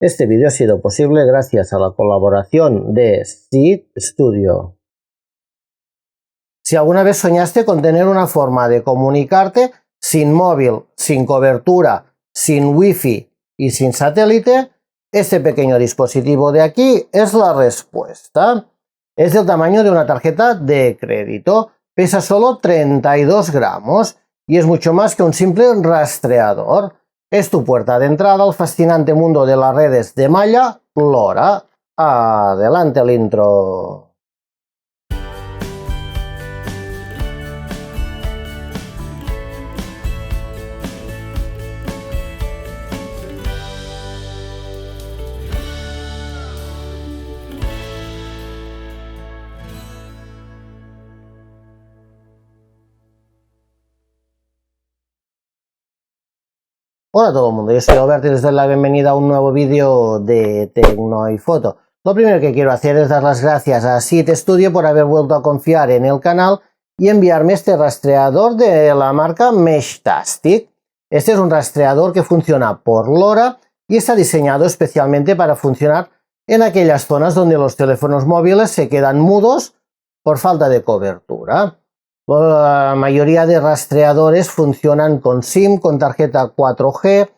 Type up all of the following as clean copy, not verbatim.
Este vídeo ha sido posible gracias a la colaboración de Seed Studio. Si alguna vez soñaste con tener una forma de comunicarte sin móvil, sin cobertura, sin wifi y sin satélite, este pequeño dispositivo de aquí es la respuesta. Es del tamaño de una tarjeta de crédito, pesa solo 32 gramos y es mucho más que un simple rastreador. Es tu puerta de entrada al fascinante mundo de las redes de malla LoRa. Adelante el intro. Hola a todo el mundo, yo soy Alberto y les doy la bienvenida a un nuevo vídeo de Tecno y Foto. Lo primero que quiero hacer es dar las gracias a Seed Studio por haber vuelto a confiar en el canal y enviarme este rastreador de la marca Meshtastic. Este es un rastreador que funciona por LoRa y está diseñado especialmente para funcionar en aquellas zonas donde los teléfonos móviles se quedan mudos por falta de cobertura. La mayoría de rastreadores funcionan con SIM, con tarjeta 4G,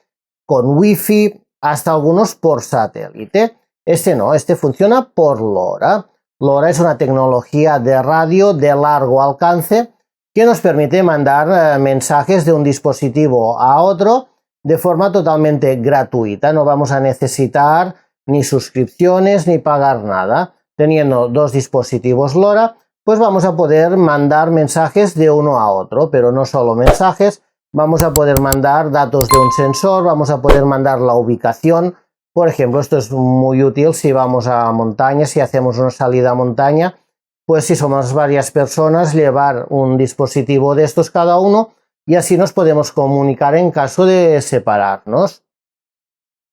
con Wi-Fi, hasta algunos por satélite. Este no, este funciona por LoRa. LoRa es una tecnología de radio de largo alcance que nos permite mandar mensajes de un dispositivo a otro de forma totalmente gratuita. No vamos a necesitar ni suscripciones ni pagar nada. Teniendo dos dispositivos LoRa, pues vamos a poder mandar mensajes de uno a otro, pero no solo mensajes, vamos a poder mandar datos de un sensor, vamos a poder mandar la ubicación. Por ejemplo, esto es muy útil si vamos a montaña, si hacemos una salida a montaña, pues si somos varias personas, llevar un dispositivo de estos cada uno y así nos podemos comunicar en caso de separarnos.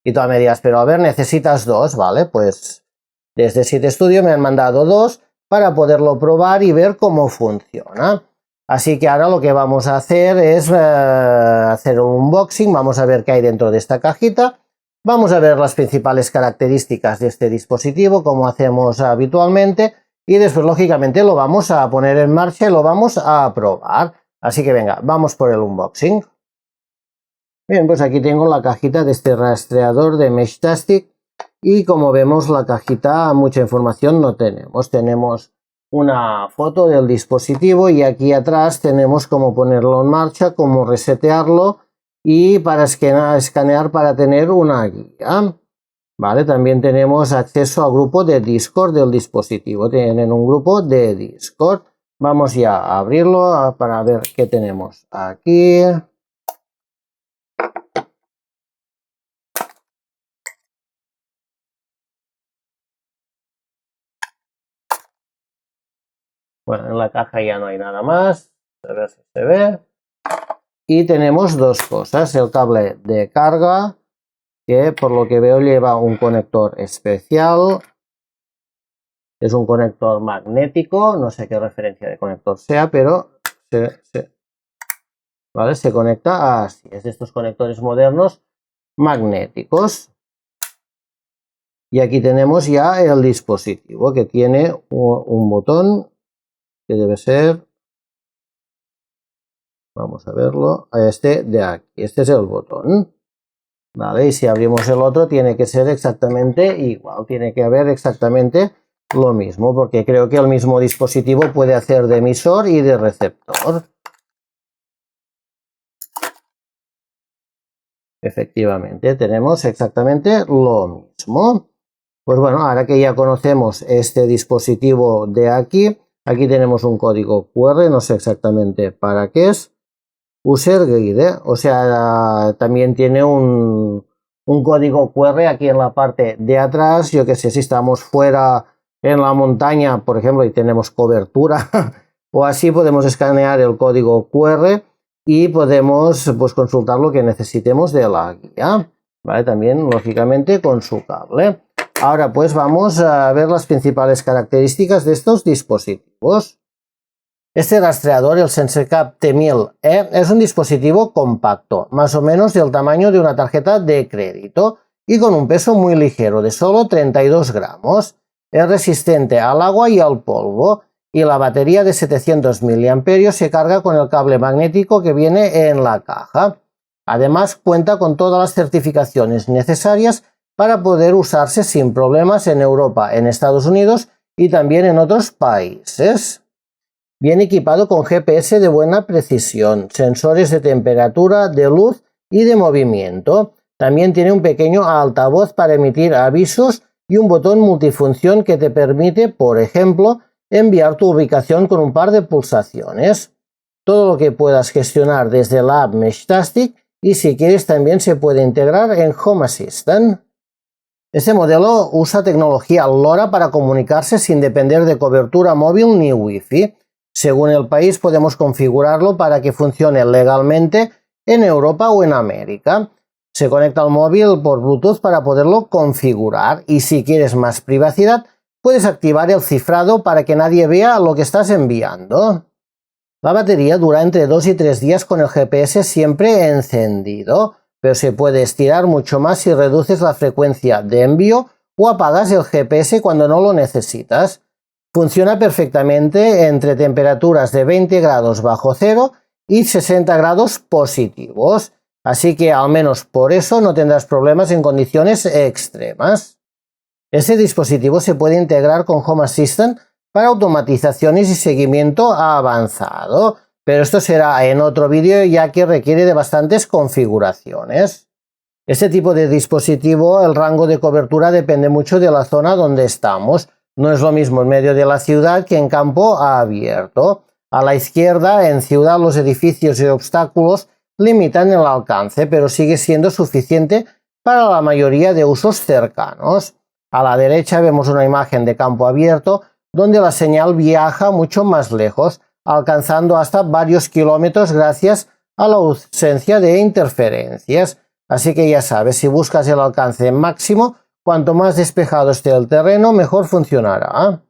Y tú me dirás, pero a ver, necesitas dos, ¿vale? Pues desde Seed Studio me han mandado dos para poderlo probar y ver cómo funciona. Así que ahora lo que vamos a hacer es hacer un unboxing, vamos a ver qué hay dentro de esta cajita, vamos a ver las principales características de este dispositivo, como hacemos habitualmente, y después lógicamente lo vamos a poner en marcha y lo vamos a probar. Así que venga, vamos por el unboxing. Bien, pues aquí tengo la cajita de este rastreador de Meshtastic. Y como vemos, la cajita mucha información no tenemos. Tenemos una foto del dispositivo y aquí atrás tenemos cómo ponerlo en marcha, cómo resetearlo y para escanear para tener una guía. Vale, también tenemos acceso al grupo de Discord del dispositivo. Tienen un grupo de Discord. Vamos ya a abrirlo para ver qué tenemos aquí. Bueno, en la caja ya no hay nada más, a ver si se ve. Y tenemos dos cosas, el cable de carga, que por lo que veo lleva un conector especial. Es un conector magnético, no sé qué referencia de conector sea, pero ¿vale? Se conecta así, es de estos conectores modernos magnéticos. Y aquí tenemos ya el dispositivo que tiene un botón que debe ser, vamos a verlo, este de aquí, este es el botón, vale, y si abrimos el otro tiene que ser exactamente igual, tiene que haber exactamente lo mismo, porque creo que el mismo dispositivo puede hacer de emisor y de receptor. Efectivamente, tenemos exactamente lo mismo. Pues bueno, ahora que ya conocemos este dispositivo de aquí, aquí tenemos un código QR, no sé exactamente para qué es. User Guide, o sea, también tiene un código QR aquí en la parte de atrás. Yo que sé, si estamos fuera en la montaña, por ejemplo, y tenemos cobertura o así, podemos escanear el código QR y podemos pues consultar lo que necesitemos de la guía, ¿vale? También, lógicamente, con su cable. Ahora pues vamos a ver las principales características de estos dispositivos. Este rastreador, el SenseCAP T1000E, es un dispositivo compacto, más o menos del tamaño de una tarjeta de crédito, y con un peso muy ligero de solo 32 gramos. Es resistente al agua y al polvo y la batería de 700 mAh se carga con el cable magnético que viene en la caja. Además, cuenta con todas las certificaciones necesarias para poder usarse sin problemas en Europa, en Estados Unidos y también en otros países. Viene equipado con GPS de buena precisión, sensores de temperatura, de luz y de movimiento. También tiene un pequeño altavoz para emitir avisos y un botón multifunción que te permite, por ejemplo, enviar tu ubicación con un par de pulsaciones. Todo lo que puedas gestionar desde la app Meshtastic y si quieres también se puede integrar en Home Assistant. Este modelo usa tecnología LoRa para comunicarse sin depender de cobertura móvil ni Wi-Fi. Según el país podemos configurarlo para que funcione legalmente en Europa o en América. Se conecta al móvil por Bluetooth para poderlo configurar y si quieres más privacidad puedes activar el cifrado para que nadie vea lo que estás enviando. La batería dura entre 2 y 3 días con el GPS siempre encendido, pero se puede estirar mucho más si reduces la frecuencia de envío o apagas el GPS cuando no lo necesitas. Funciona perfectamente entre temperaturas de 20 grados bajo cero y 60 grados positivos, así que al menos por eso no tendrás problemas en condiciones extremas. Este dispositivo se puede integrar con Home Assistant para automatizaciones y seguimiento avanzado, pero esto será en otro vídeo ya que requiere de bastantes configuraciones. Este tipo de dispositivo, el rango de cobertura depende mucho de la zona donde estamos. No es lo mismo en medio de la ciudad que en campo abierto. A la izquierda, en ciudad, los edificios y obstáculos limitan el alcance, pero sigue siendo suficiente para la mayoría de usos cercanos. A la derecha vemos una imagen de campo abierto donde la señal viaja mucho más lejos, alcanzando hasta varios kilómetros gracias a la ausencia de interferencias. Así que ya sabes, si buscas el alcance máximo, cuanto más despejado esté el terreno, mejor funcionará.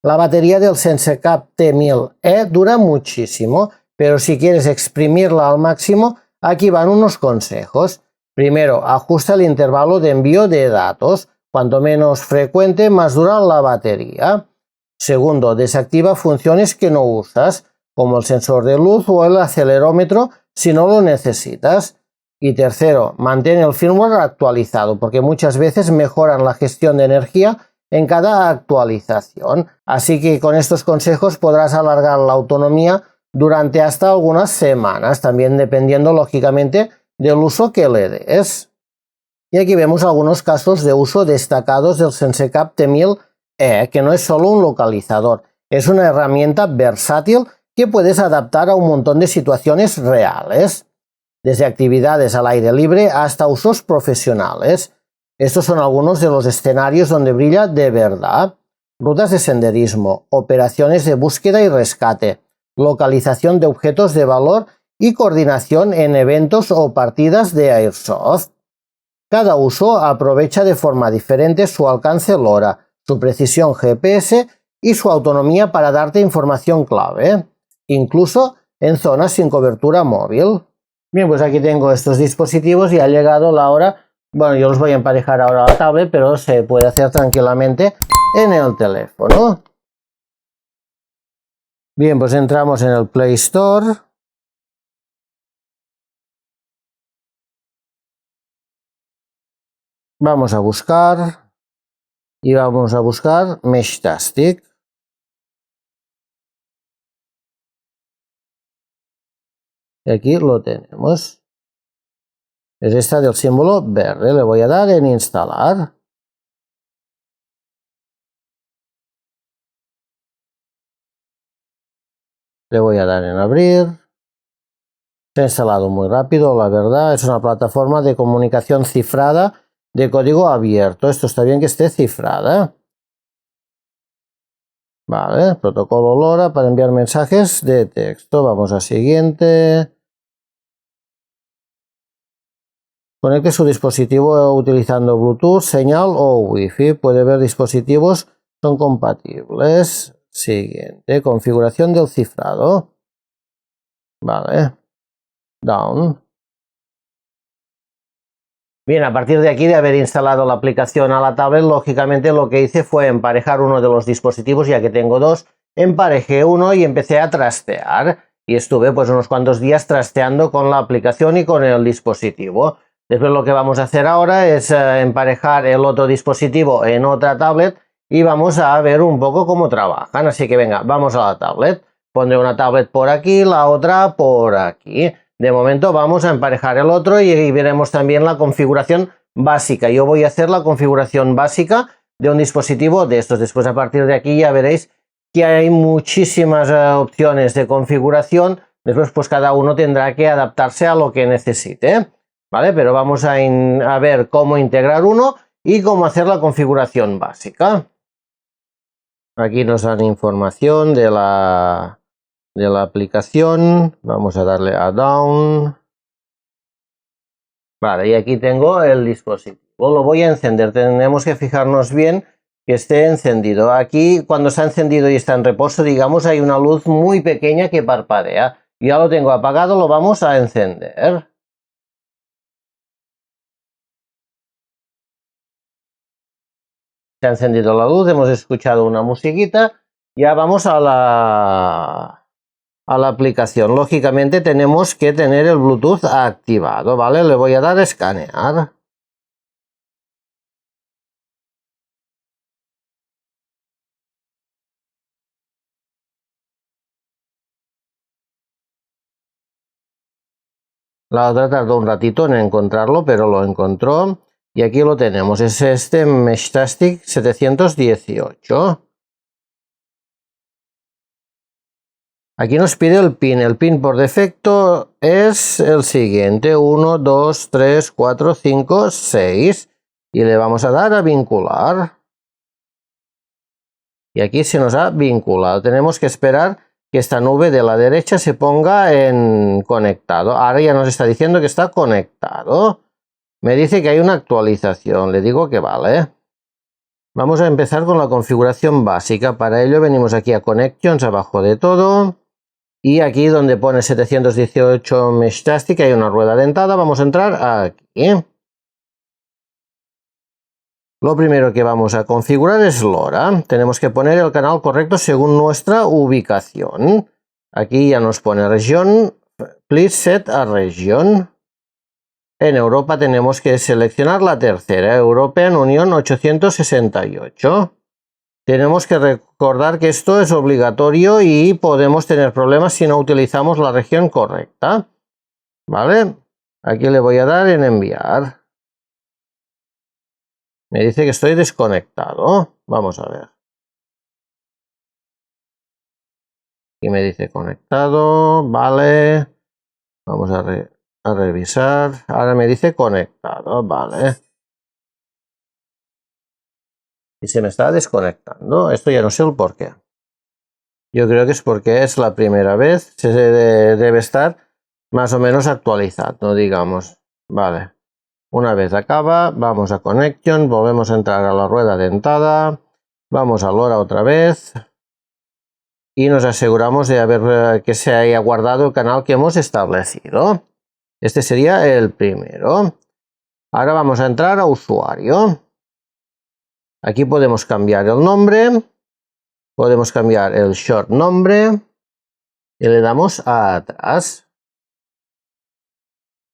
La batería del SenseCAP T1000E dura muchísimo, pero si quieres exprimirla al máximo, aquí van unos consejos. Primero, ajusta el intervalo de envío de datos. Cuanto menos frecuente, más dura la batería. Segundo, desactiva funciones que no usas, como el sensor de luz o el acelerómetro si no lo necesitas. Y tercero, mantén el firmware actualizado, porque muchas veces mejoran la gestión de energía en cada actualización. Así que con estos consejos podrás alargar la autonomía durante hasta algunas semanas, también dependiendo lógicamente del uso que le des. Y aquí vemos algunos casos de uso destacados del SenseCAP T1000E, que no es solo un localizador, es una herramienta versátil que puedes adaptar a un montón de situaciones reales, desde actividades al aire libre hasta usos profesionales. Estos son algunos de los escenarios donde brilla de verdad: rutas de senderismo, operaciones de búsqueda y rescate, localización de objetos de valor y coordinación en eventos o partidas de Airsoft. Cada uso aprovecha de forma diferente su alcance LoRa, su precisión GPS y su autonomía para darte información clave, incluso en zonas sin cobertura móvil. Bien, pues aquí tengo estos dispositivos y ha llegado la hora. Bueno, yo los voy a emparejar ahora a la tablet, pero se puede hacer tranquilamente en el teléfono. Bien, pues entramos en el Play Store. Vamos a buscar y vamos a buscar Meshtastic. Y aquí lo tenemos. Es esta del símbolo verde. Le voy a dar en instalar. Le voy a dar en abrir. Se ha instalado muy rápido, la verdad. Es una plataforma de comunicación cifrada de código abierto. Esto está bien que esté cifrada. Vale, protocolo LoRa para enviar mensajes de texto. Vamos a siguiente. Conecte su dispositivo utilizando Bluetooth, señal o Wi-Fi. Puede ver dispositivos son compatibles. Siguiente, configuración del cifrado. Vale. Down. Bien, a partir de aquí, de haber instalado la aplicación a la tablet, lógicamente lo que hice fue emparejar uno de los dispositivos, ya que tengo dos, emparejé uno y empecé a trastear. Y estuve pues unos cuantos días trasteando con la aplicación y con el dispositivo. Después lo que vamos a hacer ahora es emparejar el otro dispositivo en otra tablet y vamos a ver un poco cómo trabajan. Así que venga, vamos a la tablet. Pondré una tablet por aquí, la otra por aquí. De momento vamos a emparejar el otro y veremos también la configuración básica. Yo voy a hacer la configuración básica de un dispositivo de estos. Después, a partir de aquí, ya veréis que hay muchísimas opciones de configuración. Después pues cada uno tendrá que adaptarse a lo que necesite, ¿vale? Pero vamos a ver cómo integrar uno y cómo hacer la configuración básica. Aquí nos dan información de la aplicación. Vamos a darle a Down. Vale, y aquí tengo el dispositivo. Lo voy a encender. Tenemos que fijarnos bien que esté encendido. Aquí, cuando está encendido y está en reposo, digamos, hay una luz muy pequeña que parpadea. Ya lo tengo apagado, lo vamos a encender. Se ha encendido la luz, hemos escuchado una musiquita. Ya vamos a la aplicación. Lógicamente tenemos que tener el Bluetooth activado, ¿vale? Le voy a dar a escanear. La otra tardó un ratito en encontrarlo, pero lo encontró. Y aquí lo tenemos, es este Meshtastic 718. Aquí nos pide el pin. El pin por defecto es el siguiente: 1, 2, 3, 4, 5, 6. Y le vamos a dar a vincular. Y aquí se nos ha vinculado. Tenemos que esperar que esta nube de la derecha se ponga en conectado. Ahora ya nos está diciendo que está conectado. Me dice que hay una actualización. Le digo que vale. Vamos a empezar con la configuración básica. Para ello venimos aquí a Connections, abajo de todo. Y aquí donde pone 718 Meshtastic hay una rueda dentada. Vamos a entrar aquí. Lo primero que vamos a configurar es LoRa. Tenemos que poner el canal correcto según nuestra ubicación. Aquí ya nos pone región. Please set a region. En Europa tenemos que seleccionar la tercera, European Union 868. Tenemos que recordar que esto es obligatorio y podemos tener problemas si no utilizamos la región correcta. ¿Vale? Aquí le voy a dar en enviar. Me dice que estoy desconectado. Vamos a ver. Y me dice conectado. Vale. Vamos a revisar. Ahora me dice conectado. Vale. Y se me está desconectando. Esto ya no sé el por qué. Yo creo que es porque es la primera vez. Se debe estar más o menos actualizado, digamos. Vale. Una vez acaba, vamos a Connection, volvemos a entrar a la rueda dentada, vamos a LoRa otra vez y nos aseguramos de que se haya guardado el canal que hemos establecido. Este sería el primero. Ahora vamos a entrar a usuario. Aquí podemos cambiar el nombre, podemos cambiar el short nombre y le damos a atrás.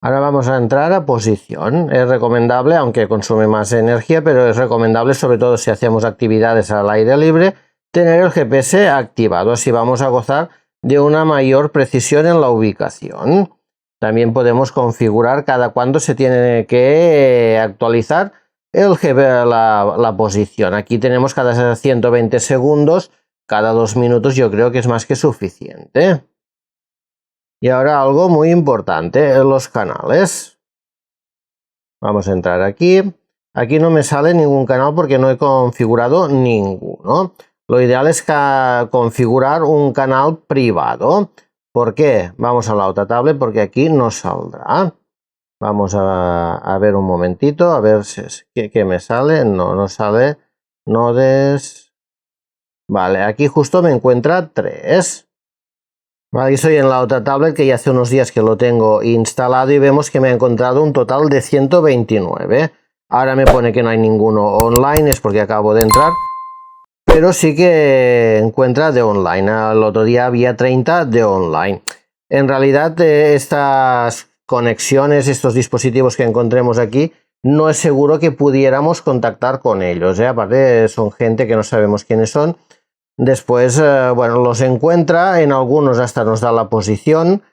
Ahora vamos a entrar a posición. Es recomendable, aunque consume más energía, pero es recomendable, sobre todo si hacemos actividades al aire libre, tener el GPS activado. Así vamos a gozar de una mayor precisión en la ubicación. También podemos configurar cada cuándo se tiene que actualizar la posición. Aquí tenemos cada 120 segundos, cada 2 minutos. Yo creo que es más que suficiente. Y ahora algo muy importante, los canales. Vamos a entrar aquí. Aquí no me sale ningún canal porque no he configurado ninguno. Lo ideal es configurar un canal privado. ¿Por qué? Vamos a la otra tablet porque aquí no saldrá. Vamos a ver un momentito, a ver si ¿qué me sale? No sale. Nodes. Vale, aquí justo me encuentra 3. Vale, estoy en la otra tablet que ya hace unos días que lo tengo instalado y vemos que me ha encontrado un total de 129. Ahora me pone que no hay ninguno online, es porque acabo de entrar, pero sí que encuentra de online. El otro día había 30 de online. En realidad estas conexiones, estos dispositivos que encontremos aquí, no es seguro que pudiéramos contactar con ellos, aparte son gente que no sabemos quiénes son. Después, bueno, los encuentra, en algunos hasta nos da la posición.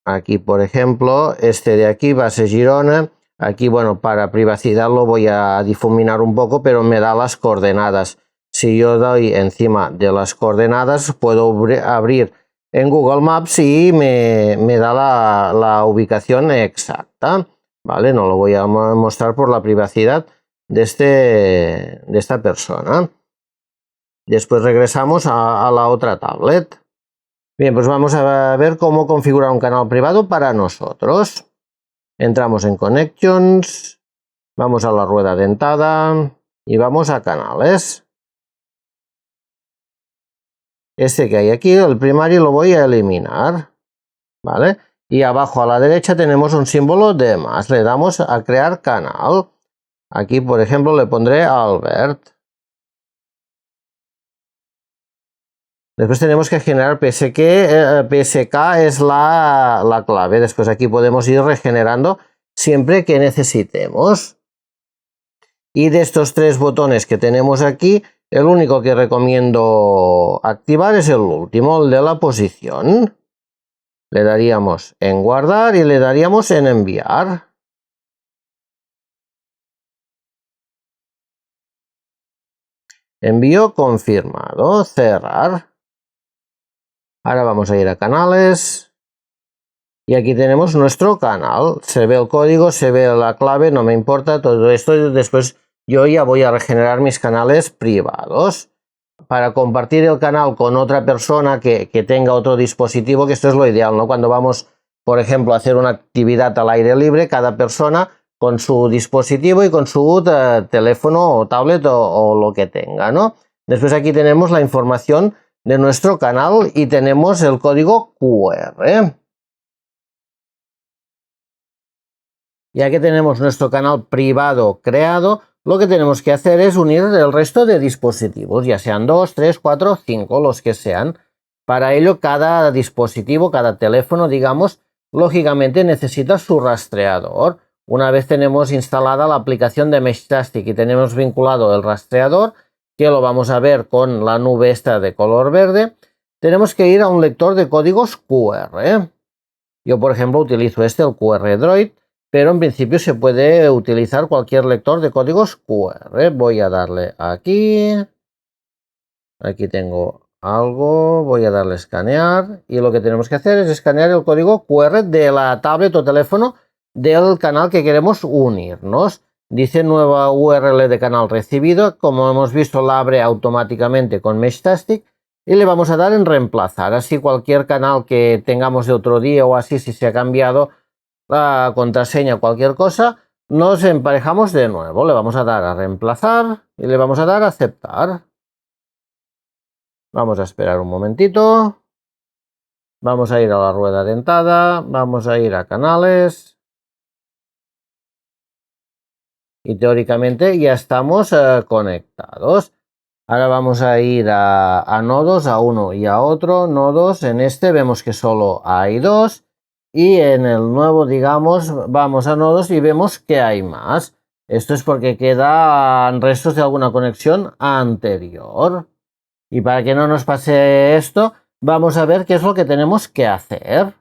Aquí, por ejemplo, este de aquí, base Girona. Aquí, bueno, para privacidad lo voy a difuminar un poco, pero me da las coordenadas. Si yo doy encima de las coordenadas, puedo abrir en Google Maps y me da la ubicación exacta. ¿Vale? No lo voy a mostrar por la privacidad de esta persona. Después regresamos a la otra tablet. Bien, pues vamos a ver cómo configurar un canal privado para nosotros. Entramos en Connections, vamos a la rueda dentada y vamos a canales. Este que hay aquí, el primario, lo voy a eliminar, ¿vale? Y abajo a la derecha tenemos un símbolo de más. Le damos a crear canal. Aquí, por ejemplo, le pondré a Albert. Después tenemos que generar PSK es la clave. Después aquí podemos ir regenerando siempre que necesitemos. Y de estos tres botones que tenemos aquí, el único que recomiendo activar es el último, el de la posición. Le daríamos en guardar y le daríamos en enviar. Envío confirmado, cerrar. Ahora vamos a ir a canales. Y aquí tenemos nuestro canal. Se ve el código, se ve la clave, no me importa todo esto. Después yo ya voy a regenerar mis canales privados. Para compartir el canal con otra persona que tenga otro dispositivo, que esto es lo ideal, ¿no? Cuando vamos, por ejemplo, a hacer una actividad al aire libre, cada persona con su dispositivo y con su teléfono o tablet o lo que tenga, ¿no? Después aquí tenemos la información de nuestro canal y tenemos el código QR. Ya que tenemos nuestro canal privado creado, lo que tenemos que hacer es unir el resto de dispositivos, ya sean 2, 3, 4, 5, los que sean. Para ello, cada dispositivo, cada teléfono, digamos, lógicamente necesita su rastreador. Una vez tenemos instalada la aplicación de Meshtastic y tenemos vinculado el rastreador, que lo vamos a ver con la nube esta de color verde, tenemos que ir a un lector de códigos QR. Yo, por ejemplo, utilizo el QR Droid, pero en principio se puede utilizar cualquier lector de códigos QR. Voy a darle aquí. Aquí tengo algo. Voy a darle a escanear. Y lo que tenemos que hacer es escanear el código QR de la tablet o teléfono del canal que queremos unirnos. Dice nueva URL de canal recibido. Como hemos visto, la abre automáticamente con Meshtastic. Y le vamos a dar en reemplazar. Así cualquier canal que tengamos de otro día o así, si se ha cambiado la contraseña o cualquier cosa, nos emparejamos de nuevo. Le vamos a dar a reemplazar y le vamos a dar a aceptar. Vamos a esperar un momentito. Vamos a ir a la rueda dentada. Vamos a ir a canales. Y teóricamente ya estamos conectados. Ahora vamos a ir a nodos, a uno y a otro. Nodos, en este vemos que solo hay dos. Y en el nuevo, digamos, vamos a nodos y vemos que hay más. Esto es porque quedan restos de alguna conexión anterior. Y para que no nos pase esto, vamos a ver qué es lo que tenemos que hacer.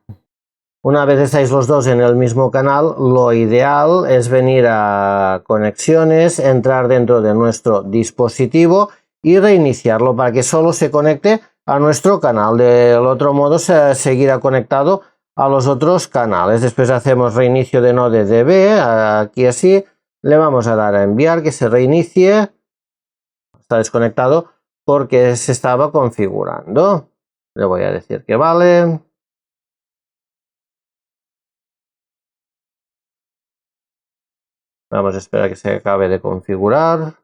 Una vez estáis los dos en el mismo canal, lo ideal es venir a conexiones, entrar dentro de nuestro dispositivo y reiniciarlo para que solo se conecte a nuestro canal. Del otro modo se seguirá conectado a los otros canales. Después hacemos reinicio de NodeDB, aquí así, le vamos a dar a enviar que se reinicie. Está desconectado porque se estaba configurando. Le voy a decir que vale. Vamos a esperar a que se acabe de configurar.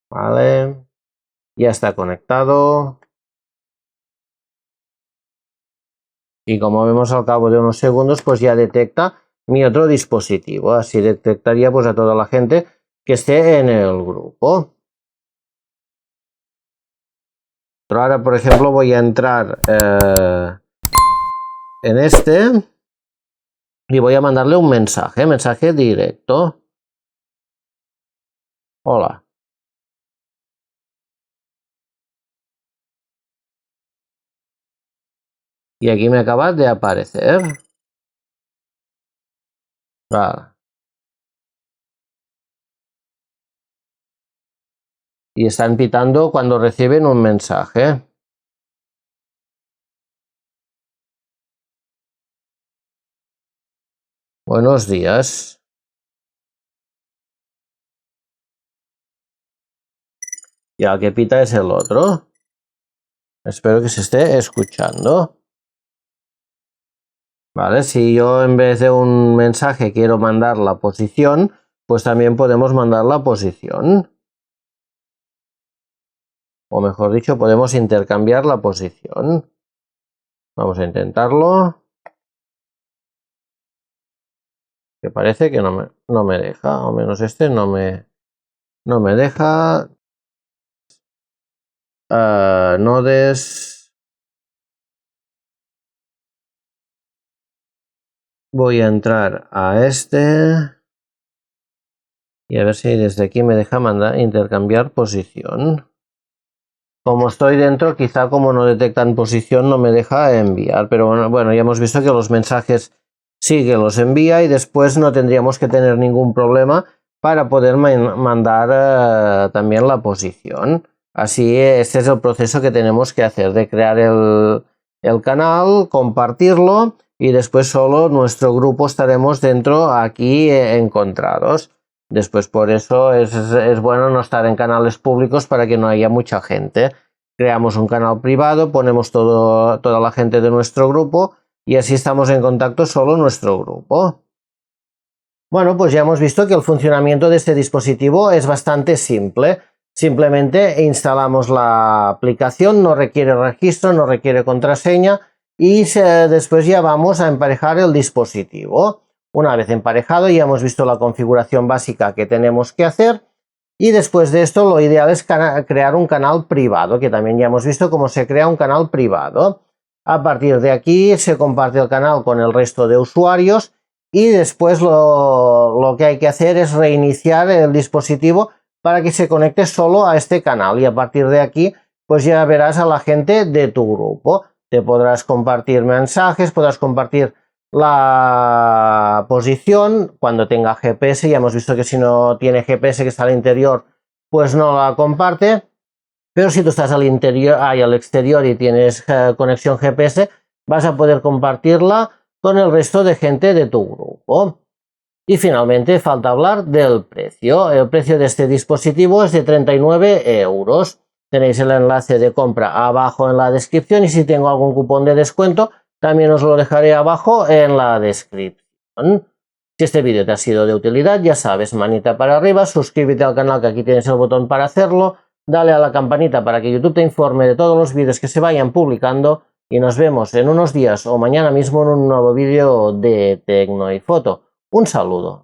Vale. Ya está conectado. Y como vemos al cabo de unos segundos, pues ya detecta mi otro dispositivo. Así detectaría pues a toda la gente que esté en el grupo. Pero ahora, por ejemplo, voy a entrar en este y voy a mandarle un mensaje directo. Hola. Y aquí me acaba de aparecer. Vale. Y están pitando cuando reciben un mensaje. Buenos días. Y el que pita es el otro. Espero que se esté escuchando. Vale, si yo en vez de un mensaje quiero mandar la posición, pues también podemos mandar la posición. O mejor dicho, podemos intercambiar la posición. Vamos a intentarlo. Que parece que no me deja, o menos este no me deja. Nodes. Voy a entrar a este. Y a ver si desde aquí me deja intercambiar posición. Como estoy dentro, quizá como no detectan posición no me deja enviar. Pero bueno, ya hemos visto que los mensajes sí que los envía y después no tendríamos que tener ningún problema para poder mandar también la posición. Así, este es el proceso que tenemos que hacer, de crear el canal, compartirlo y después solo nuestro grupo estaremos dentro aquí encontrados. Después por eso es bueno no estar en canales públicos para que no haya mucha gente. Creamos un canal privado, ponemos toda la gente de nuestro grupo y así estamos en contacto solo nuestro grupo. Bueno, pues ya hemos visto que el funcionamiento de este dispositivo es bastante simple. Simplemente instalamos la aplicación, no requiere registro, no requiere contraseña y después ya vamos a emparejar el dispositivo. Una vez emparejado ya hemos visto la configuración básica que tenemos que hacer y después de esto lo ideal es crear un canal privado, que también ya hemos visto cómo se crea un canal privado. A partir de aquí se comparte el canal con el resto de usuarios y después lo que hay que hacer es reiniciar el dispositivo para que se conecte solo a este canal y a partir de aquí pues ya verás a la gente de tu grupo. Te podrás compartir mensajes, podrás compartir la posición cuando tenga GPS. Ya hemos visto que si no tiene GPS, que está al interior, pues no la comparte. Pero si tú estás al interior, al exterior y tienes conexión GPS, vas a poder compartirla con el resto de gente de tu grupo. Y finalmente falta hablar del precio. El precio de este dispositivo es de 39 euros. Tenéis el enlace de compra abajo en la descripción y si tengo algún cupón de descuento también os lo dejaré abajo en la descripción. Si este vídeo te ha sido de utilidad, ya sabes, manita para arriba, suscríbete al canal que aquí tienes el botón para hacerlo, dale a la campanita para que YouTube te informe de todos los vídeos que se vayan publicando y nos vemos en unos días o mañana mismo en un nuevo vídeo de Tecno y Foto. Un saludo.